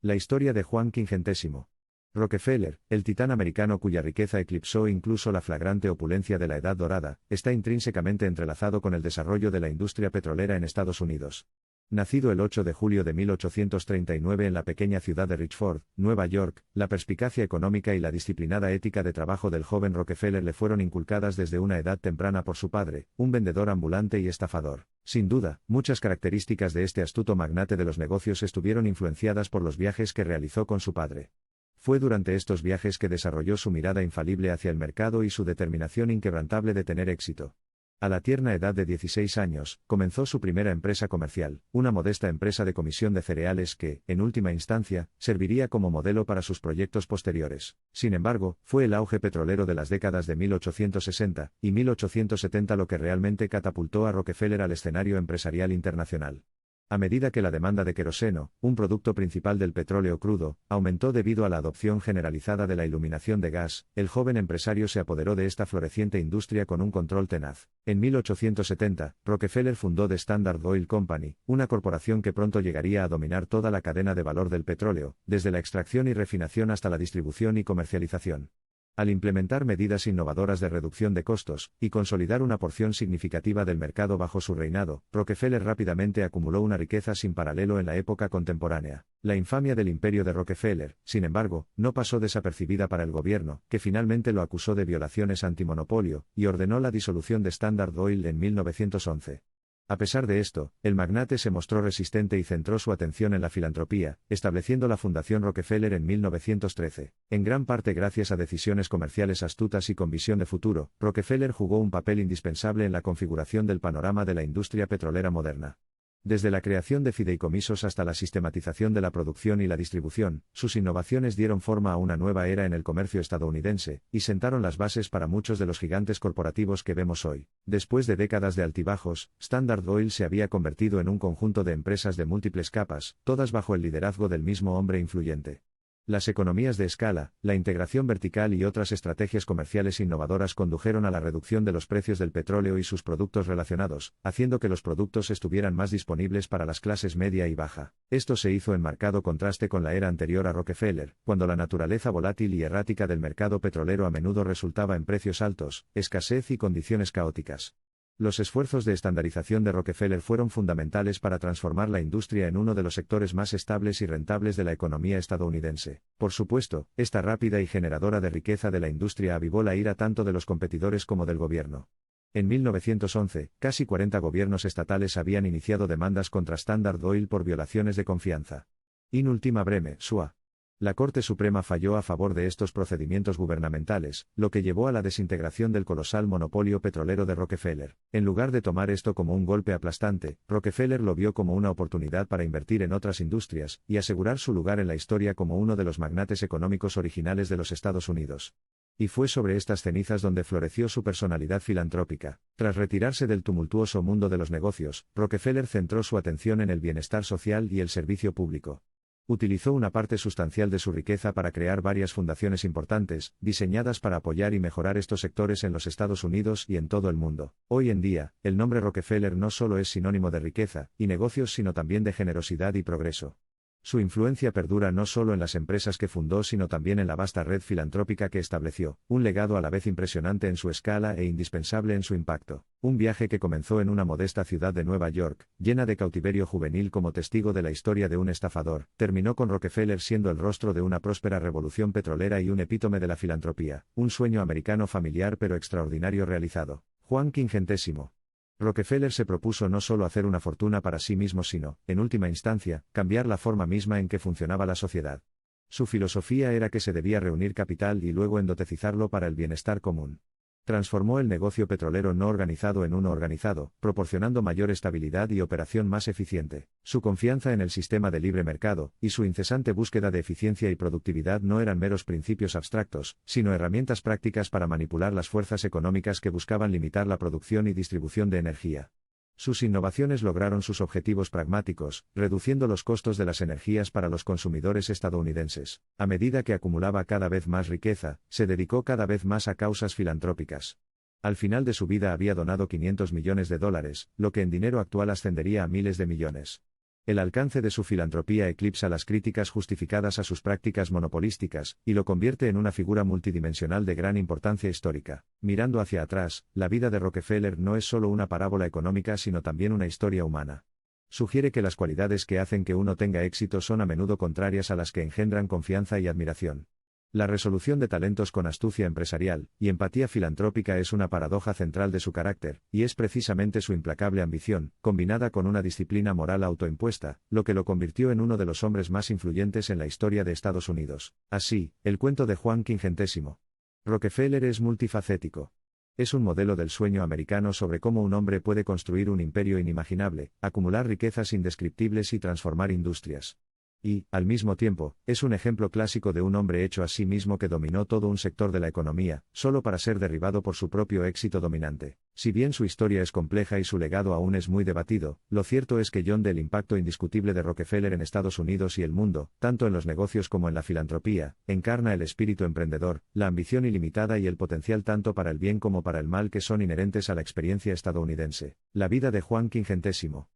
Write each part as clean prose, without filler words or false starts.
La historia de Juan Quingentésimo. Rockefeller, el titán americano cuya riqueza eclipsó incluso la flagrante opulencia de la Edad Dorada, está intrínsecamente entrelazado con el desarrollo de la industria petrolera en Estados Unidos. Nacido el 8 de julio de 1839 en la pequeña ciudad de Richford, Nueva York, la perspicacia económica y la disciplinada ética de trabajo del joven Rockefeller le fueron inculcadas desde una edad temprana por su padre, un vendedor ambulante y estafador. Sin duda, muchas características de este astuto magnate de los negocios estuvieron influenciadas por los viajes que realizó con su padre. Fue durante estos viajes que desarrolló su mirada infalible hacia el mercado y su determinación inquebrantable de tener éxito. A la tierna edad de 16 años, comenzó su primera empresa comercial, una modesta empresa de comisión de cereales que, en última instancia, serviría como modelo para sus proyectos posteriores. Sin embargo, fue el auge petrolero de las décadas de 1860 y 1870 lo que realmente catapultó a Rockefeller al escenario empresarial internacional. A medida que la demanda de queroseno, un producto principal del petróleo crudo, aumentó debido a la adopción generalizada de la iluminación de gas, el joven empresario se apoderó de esta floreciente industria con un control tenaz. En 1870, Rockefeller fundó The Standard Oil Company, una corporación que pronto llegaría a dominar toda la cadena de valor del petróleo, desde la extracción y refinación hasta la distribución y comercialización. Al implementar medidas innovadoras de reducción de costos, y consolidar una porción significativa del mercado bajo su reinado, Rockefeller rápidamente acumuló una riqueza sin paralelo en la época contemporánea. La infamia del imperio de Rockefeller, sin embargo, no pasó desapercibida para el gobierno, que finalmente lo acusó de violaciones antimonopolio, y ordenó la disolución de Standard Oil en 1911. A pesar de esto, el magnate se mostró resistente y centró su atención en la filantropía, estableciendo la Fundación Rockefeller en 1913. En gran parte gracias a decisiones comerciales astutas y con visión de futuro, Rockefeller jugó un papel indispensable en la configuración del panorama de la industria petrolera moderna. Desde la creación de fideicomisos hasta la sistematización de la producción y la distribución, sus innovaciones dieron forma a una nueva era en el comercio estadounidense, y sentaron las bases para muchos de los gigantes corporativos que vemos hoy. Después de décadas de altibajos, Standard Oil se había convertido en un conjunto de empresas de múltiples capas, todas bajo el liderazgo del mismo hombre influyente. Las economías de escala, la integración vertical y otras estrategias comerciales innovadoras condujeron a la reducción de los precios del petróleo y sus productos relacionados, haciendo que los productos estuvieran más disponibles para las clases media y baja. Esto se hizo en marcado contraste con la era anterior a Rockefeller, cuando la naturaleza volátil y errática del mercado petrolero a menudo resultaba en precios altos, escasez y condiciones caóticas. Los esfuerzos de estandarización de Rockefeller fueron fundamentales para transformar la industria en uno de los sectores más estables y rentables de la economía estadounidense. Por supuesto, esta rápida y generadora de riqueza de la industria avivó la ira tanto de los competidores como del gobierno. En 1911, casi 40 gobiernos estatales habían iniciado demandas contra Standard Oil por violaciones de confianza. In ultima breme, SUA. La Corte Suprema falló a favor de estos procedimientos gubernamentales, lo que llevó a la desintegración del colosal monopolio petrolero de Rockefeller. En lugar de tomar esto como un golpe aplastante, Rockefeller lo vio como una oportunidad para invertir en otras industrias, y asegurar su lugar en la historia como uno de los magnates económicos originales de los Estados Unidos. Y fue sobre estas cenizas donde floreció su personalidad filantrópica. Tras retirarse del tumultuoso mundo de los negocios, Rockefeller centró su atención en el bienestar social y el servicio público. Utilizó una parte sustancial de su riqueza para crear varias fundaciones importantes, diseñadas para apoyar y mejorar estos sectores en los Estados Unidos y en todo el mundo. Hoy en día, el nombre Rockefeller no solo es sinónimo de riqueza y negocios sino también de generosidad y progreso. Su influencia perdura no solo en las empresas que fundó sino también en la vasta red filantrópica que estableció, un legado a la vez impresionante en su escala e indispensable en su impacto. Un viaje que comenzó en una modesta ciudad de Nueva York, llena de cautiverio juvenil como testigo de la historia de un estafador, terminó con Rockefeller siendo el rostro de una próspera revolución petrolera y un epítome de la filantropía, un sueño americano familiar pero extraordinario realizado. Juan Quingentésimo. Rockefeller se propuso no solo hacer una fortuna para sí mismo sino, en última instancia, cambiar la forma misma en que funcionaba la sociedad. Su filosofía era que se debía reunir capital y luego endotecizarlo para el bienestar común. Transformó el negocio petrolero no organizado en uno organizado, proporcionando mayor estabilidad y operación más eficiente. Su confianza en el sistema de libre mercado, y su incesante búsqueda de eficiencia y productividad no eran meros principios abstractos, sino herramientas prácticas para manipular las fuerzas económicas que buscaban limitar la producción y distribución de energía. Sus innovaciones lograron sus objetivos pragmáticos, reduciendo los costos de las energías para los consumidores estadounidenses. A medida que acumulaba cada vez más riqueza, se dedicó cada vez más a causas filantrópicas. Al final de su vida había donado $500 millones, lo que en dinero actual ascendería a miles de millones. El alcance de su filantropía eclipsa las críticas justificadas a sus prácticas monopolísticas, y lo convierte en una figura multidimensional de gran importancia histórica. Mirando hacia atrás, la vida de Rockefeller no es solo una parábola económica sino también una historia humana. Sugiere que las cualidades que hacen que uno tenga éxito son a menudo contrarias a las que engendran confianza y admiración. La resolución de talentos con astucia empresarial y empatía filantrópica es una paradoja central de su carácter, y es precisamente su implacable ambición, combinada con una disciplina moral autoimpuesta, lo que lo convirtió en uno de los hombres más influyentes en la historia de Estados Unidos. Así, el cuento de Juan Quingentésimo. Rockefeller es multifacético. Es un modelo del sueño americano sobre cómo un hombre puede construir un imperio inimaginable, acumular riquezas indescriptibles y transformar industrias. Y, al mismo tiempo, es un ejemplo clásico de un hombre hecho a sí mismo que dominó todo un sector de la economía, solo para ser derribado por su propio éxito dominante. Si bien su historia es compleja y su legado aún es muy debatido, lo cierto es que John del impacto indiscutible de Rockefeller en Estados Unidos y el mundo, tanto en los negocios como en la filantropía, encarna el espíritu emprendedor, la ambición ilimitada y el potencial tanto para el bien como para el mal que son inherentes a la experiencia estadounidense. La vida de Juan Quingentésimo.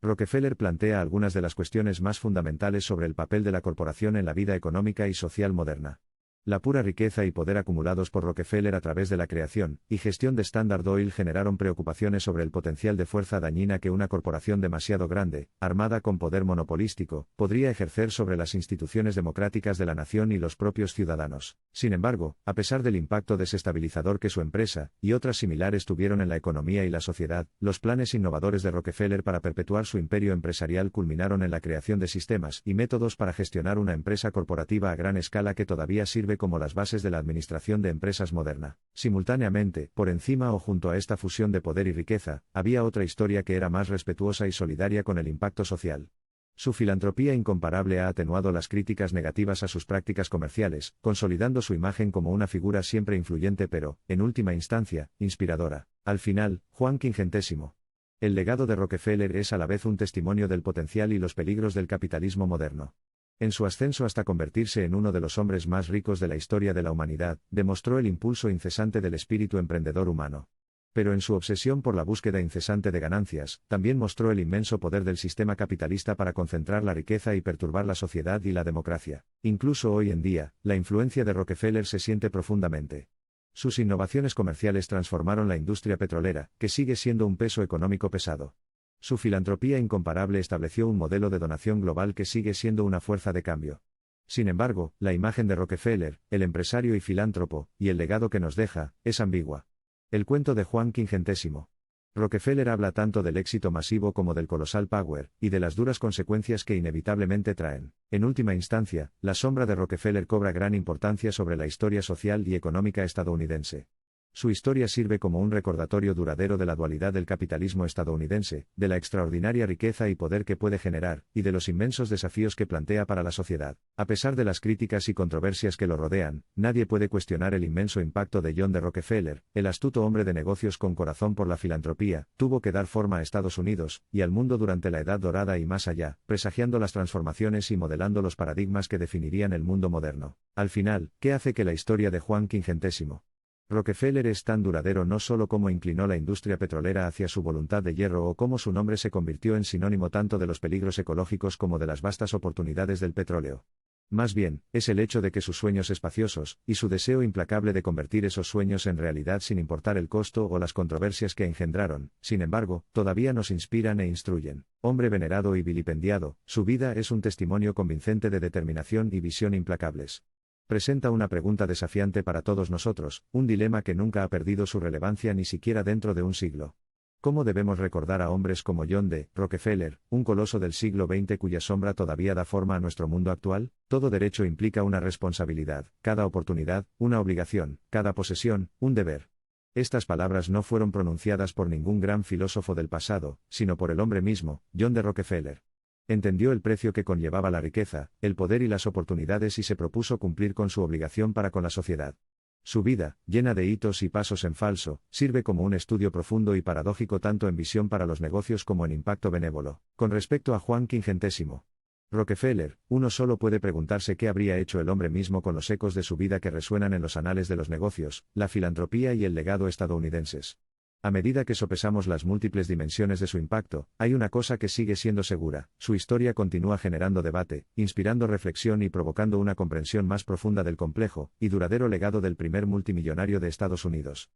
Rockefeller plantea algunas de las cuestiones más fundamentales sobre el papel de la corporación en la vida económica y social moderna. La pura riqueza y poder acumulados por Rockefeller a través de la creación y gestión de Standard Oil generaron preocupaciones sobre el potencial de fuerza dañina que una corporación demasiado grande, armada con poder monopolístico, podría ejercer sobre las instituciones democráticas de la nación y los propios ciudadanos. Sin embargo, a pesar del impacto desestabilizador que su empresa y otras similares tuvieron en la economía y la sociedad, los planes innovadores de Rockefeller para perpetuar su imperio empresarial culminaron en la creación de sistemas y métodos para gestionar una empresa corporativa a gran escala que todavía sirve como las bases de la administración de empresas moderna. Simultáneamente, por encima o junto a esta fusión de poder y riqueza, había otra historia que era más respetuosa y solidaria con el impacto social. Su filantropía incomparable ha atenuado las críticas negativas a sus prácticas comerciales, consolidando su imagen como una figura siempre influyente pero, en última instancia, inspiradora. Al final, Juan Quingentésimo. El legado de Rockefeller es a la vez un testimonio del potencial y los peligros del capitalismo moderno. En su ascenso hasta convertirse en uno de los hombres más ricos de la historia de la humanidad, demostró el impulso incesante del espíritu emprendedor humano. Pero en su obsesión por la búsqueda incesante de ganancias, también mostró el inmenso poder del sistema capitalista para concentrar la riqueza y perturbar la sociedad y la democracia. Incluso hoy en día, la influencia de Rockefeller se siente profundamente. Sus innovaciones comerciales transformaron la industria petrolera, que sigue siendo un peso económico pesado. Su filantropía incomparable estableció un modelo de donación global que sigue siendo una fuerza de cambio. Sin embargo, la imagen de Rockefeller, el empresario y filántropo, y el legado que nos deja, es ambigua. El cuento de Juan Quingentésimo. Rockefeller habla tanto del éxito masivo como del colosal power, y de las duras consecuencias que inevitablemente traen. En última instancia, la sombra de Rockefeller cobra gran importancia sobre la historia social y económica estadounidense. Su historia sirve como un recordatorio duradero de la dualidad del capitalismo estadounidense, de la extraordinaria riqueza y poder que puede generar, y de los inmensos desafíos que plantea para la sociedad. A pesar de las críticas y controversias que lo rodean, nadie puede cuestionar el inmenso impacto de John D. Rockefeller, el astuto hombre de negocios con corazón por la filantropía, tuvo que dar forma a Estados Unidos y al mundo durante la Edad Dorada y más allá, presagiando las transformaciones y modelando los paradigmas que definirían el mundo moderno. Al final, ¿qué hace que la historia de Juan Quingentésimo? Rockefeller es tan duradero no solo como inclinó la industria petrolera hacia su voluntad de hierro o cómo su nombre se convirtió en sinónimo tanto de los peligros ecológicos como de las vastas oportunidades del petróleo. Más bien, es el hecho de que sus sueños espaciosos, y su deseo implacable de convertir esos sueños en realidad sin importar el costo o las controversias que engendraron, sin embargo, todavía nos inspiran e instruyen. Hombre venerado y vilipendiado, su vida es un testimonio convincente de determinación y visión implacables. Presenta una pregunta desafiante para todos nosotros, un dilema que nunca ha perdido su relevancia ni siquiera dentro de un siglo. ¿Cómo debemos recordar a hombres como John D. Rockefeller, un coloso del siglo XX cuya sombra todavía da forma a nuestro mundo actual? Todo derecho implica una responsabilidad, cada oportunidad, una obligación, cada posesión, un deber. Estas palabras no fueron pronunciadas por ningún gran filósofo del pasado, sino por el hombre mismo, John D. Rockefeller. Entendió el precio que conllevaba la riqueza, el poder y las oportunidades y se propuso cumplir con su obligación para con la sociedad. Su vida, llena de hitos y pasos en falso, sirve como un estudio profundo y paradójico tanto en visión para los negocios como en impacto benévolo. Con respecto a Juan Quingentésimo Rockefeller, uno solo puede preguntarse qué habría hecho el hombre mismo con los ecos de su vida que resuenan en los anales de los negocios, la filantropía y el legado estadounidenses. A medida que sopesamos las múltiples dimensiones de su impacto, hay una cosa que sigue siendo segura: su historia continúa generando debate, inspirando reflexión y provocando una comprensión más profunda del complejo y duradero legado del primer multimillonario de Estados Unidos.